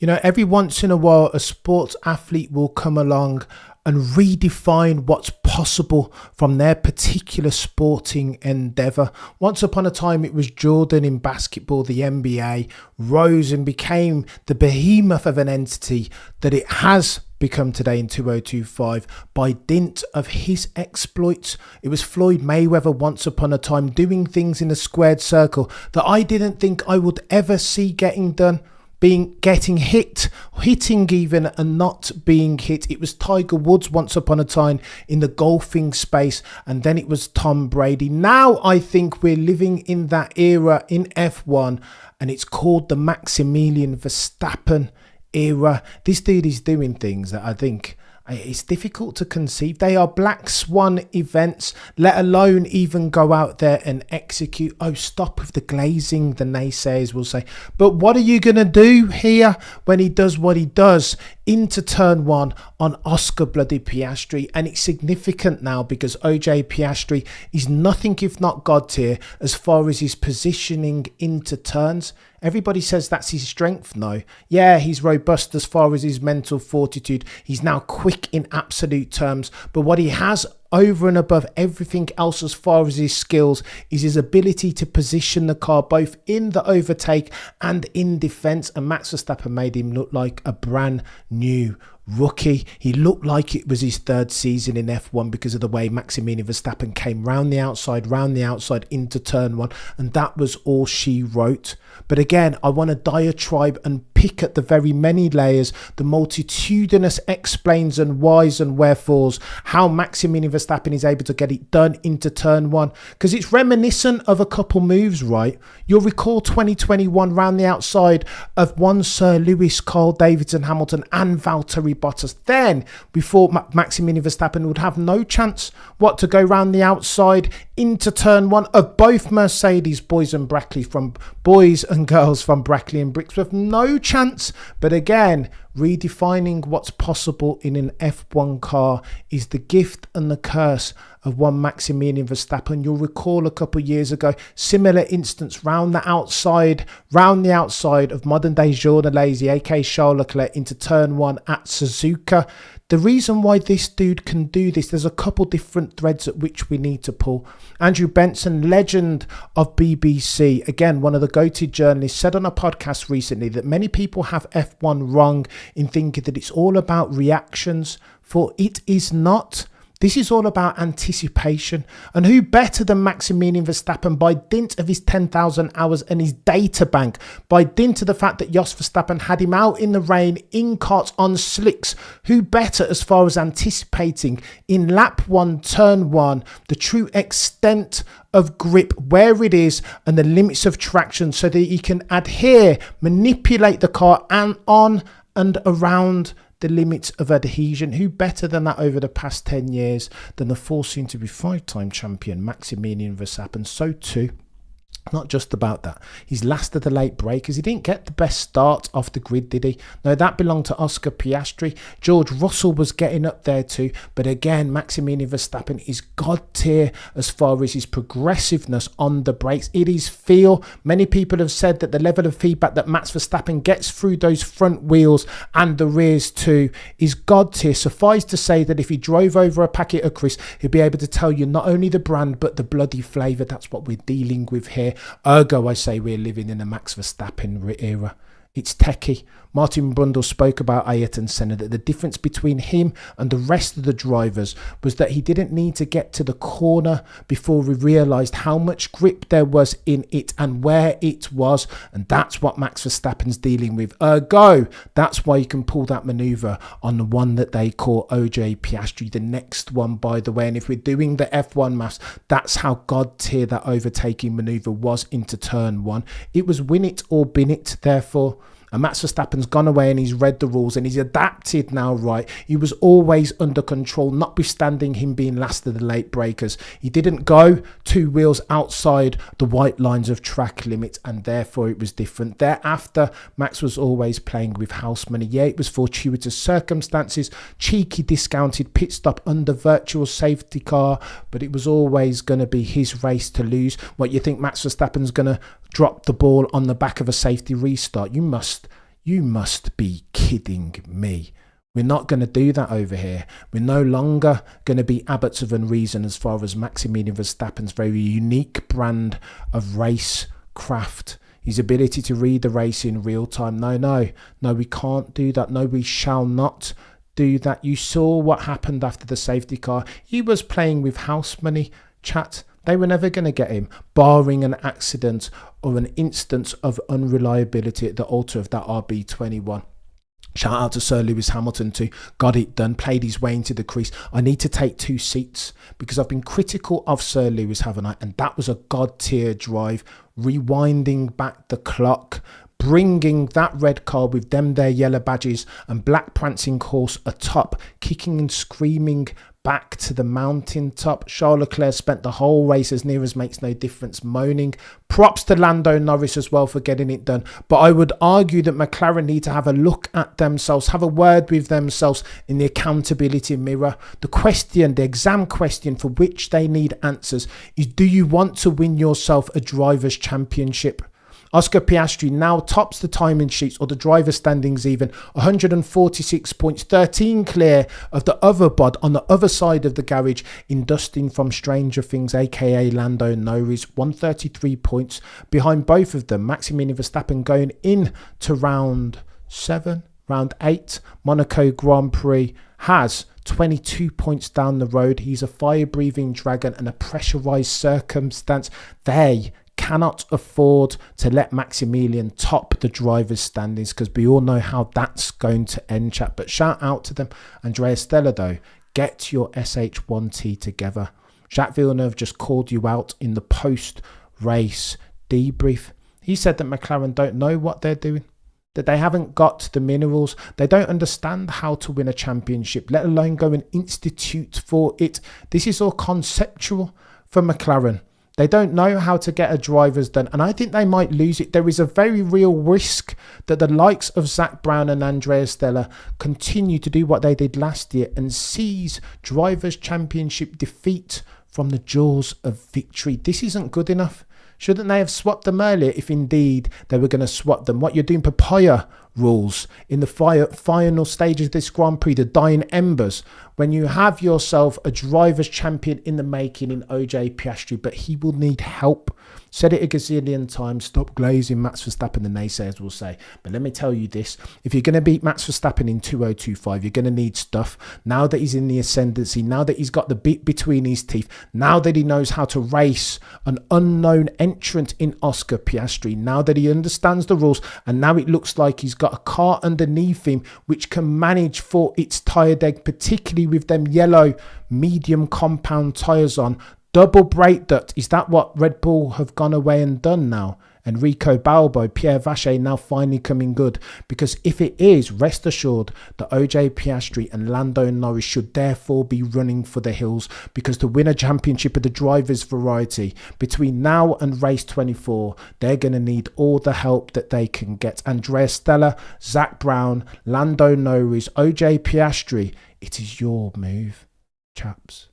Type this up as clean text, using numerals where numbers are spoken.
Every once in a while, a sports athlete will come along and redefine what's possible from their particular sporting endeavour. Once upon a time, it was Jordan in basketball. The NBA rose and became the behemoth of an entity that it has become today in 2025 by dint of his exploits. It was Floyd Mayweather once upon a time doing things in a squared circle that I didn't think I would ever see getting done. Getting hitting even, and not being hit. It was Tiger Woods once upon a time in the golfing space, and then it was Tom Brady. Now I think we're living in that era in F1, and it's called the Maximilian Verstappen era. This dude is doing things that I think it's difficult to conceive. They are black swan events, let alone even go out there and execute. Oh, stop with the glazing, the naysayers will say. But what are you going to do here when he does what he does into turn one on Oscar bloody Piastri? And it's significant now because OJ Piastri is nothing if not God tier as far as his positioning into turns. Everybody says that's his strength. No. Yeah, he's robust as far as his mental fortitude. He's now quick in absolute terms. But what he has over and above everything else as far as his skills is his ability to position the car both in the overtake and in defence. And Max Verstappen made him look like a brand new rookie. He looked like it was his third season in F1 because of the way Maximilian Verstappen came round the outside into turn one, and that was all she wrote. But again, I want to diatribe and pick at the very many layers, the multitudinous explains and whys and wherefores, how Maximilian Verstappen is able to get it done into turn one, because it's reminiscent of a couple moves, right? You'll recall 2021 round the outside of one Sir Lewis, Carl Davidson, Hamilton and Valtteri Bottas. Then, before Maximilian Verstappen would have no chance to go round the outside into turn one of both Mercedes boys and girls from Brackley and Brixworth. No chance. But again, redefining what's possible in an F1 car is the gift and the curse of one Maximilian Verstappen. You'll recall a couple of years ago, similar instance round the outside of modern day Jordan Lazy, aka Charles Leclerc, into turn one at Suzuka. The reason why this dude can do this, there's a couple different threads at which we need to pull. Andrew Benson, legend of BBC, again, one of the goated journalists, said on a podcast recently that many people have F1 wrong in thinking that it's all about reactions, for it is not. This is all about anticipation. And who better than Maximilian Verstappen, by dint of his 10,000 hours and his data bank, by dint of the fact that Jos Verstappen had him out in the rain, in karts, on slicks, who better as far as anticipating in lap one, turn one, the true extent of grip, where it is, and the limits of traction, so that he can adhere, manipulate the car and on and around the limits of adhesion. Who better than that over the past 10 years than the soon to be 5-time champion Maximilian Verstappen? So too, not just about that, he's last of the late breakers. He didn't get the best start off the grid, did he? No, that belonged to Oscar Piastri. George Russell was getting up there too, but again, Maximilian Verstappen is god tier as far as his progressiveness on the brakes. It is feel. Many people have said that the level of feedback that Max Verstappen gets through those front wheels and the rears too is god tier. Suffice to say that if he drove over a packet of crisps, he'd be able to tell you not only the brand but the bloody flavour. That's what we're dealing with here. Ergo, I say we're living in a Max Verstappen era. It's techie. Martin Brundle spoke about Ayrton Senna, that the difference between him and the rest of the drivers was that he didn't need to get to the corner before we realised how much grip there was in it and where it was. And that's what Max Verstappen's dealing with. Ergo, that's why you can pull that manoeuvre on the one that they call OJ Piastri, the next one, by the way. And if we're doing the F1 maths, that's how god tier that overtaking manoeuvre was into turn one. It was win it or bin it, therefore. And Max Verstappen's gone away and he's read the rules and he's adapted now, right? He was always under control, notwithstanding him being last of the late breakers. He didn't go 2 wheels outside the white lines of track limits, and therefore it was different. Thereafter, Max was always playing with house money. Yeah, it was fortuitous circumstances, cheeky discounted pit stop under virtual safety car, but it was always going to be his race to lose. What, you think Max Verstappen's going to drop the ball on the back of a safety restart? You must You must be kidding me. We're not going to do that over here. We're no longer going to be abbots of unreason as far as Maximilian Verstappen's very unique brand of race craft, his ability to read the race in real time. No, we can't do that. No, we shall not do that. You saw what happened after the safety car. He was playing with house money, chat. They were never going to get him, barring an accident or an instance of unreliability at the altar of that RB21. Shout out to Sir Lewis Hamilton too. Got it done, played his way into the crease. I need to take 2 seats because I've been critical of Sir Lewis, haven't I? And that was a god tier drive, rewinding back the clock, bringing that red car with them their yellow badges and black prancing horse atop, kicking and screaming back to the mountaintop. Charles Leclerc spent the whole race as near as makes no difference moaning. Props to Lando Norris as well for getting it done. But I would argue that McLaren need to have a look at themselves, have a word with themselves in the accountability mirror. The question, the exam question for which they need answers is, do you want to win yourself a driver's championship? Oscar Piastri now tops the timing sheets, or the driver standings even, 146 points, 13 clear of the other bod on the other side of the garage in Dustin from Stranger Things, aka Lando Norris, 133 points behind both of them. Maximilian Verstappen going in to round 8, Monaco Grand Prix, has 22 points down the road. He's a fire-breathing dragon and a pressurised circumstance. They cannot afford to let Maximilian top the drivers' standings, because we all know how that's going to end, chat. But shout out to them. Andrea Stella, though, get your SH1T together. Jacques Villeneuve just called you out in the post-race debrief. He said that McLaren don't know what they're doing, that they haven't got the minerals. They don't understand how to win a championship, let alone go and institute for it. This is all conceptual for McLaren. They don't know how to get a driver's done, and I think they might lose it. There is a very real risk that the likes of Zach Brown and Andrea Stella continue to do what they did last year and seize drivers' championship defeat from the jaws of victory. This isn't good enough. Shouldn't they have swapped them earlier if indeed they were going to swap them? What you're doing, papaya rules in the final stages of this Grand Prix, the dying embers, when you have yourself a driver's champion in the making in OJ Piastri, but he will need help. Said it a gazillion times, stop glazing Max Verstappen, the naysayers will say. But let me tell you this, if you're going to beat Max Verstappen in 2025, you're going to need stuff. Now that he's in the ascendancy, now that he's got the bit between his teeth, now that he knows how to race an unknown entrant in Oscar Piastri, now that he understands the rules, and now it looks like he's got a car underneath him which can manage for its tyre deck, particularly with them yellow medium compound tyres on. Double brake duct, is that what Red Bull have gone away and done now? Enrico Balbo, Pierre Vacher now finally coming good? Because if it is, rest assured that OJ Piastri and Lando Norris should therefore be running for the hills, because to win a championship of the drivers' variety between now and race 24, they're going to need all the help that they can get. Andrea Stella, Zach Brown, Lando Norris, OJ Piastri, it is your move, chaps.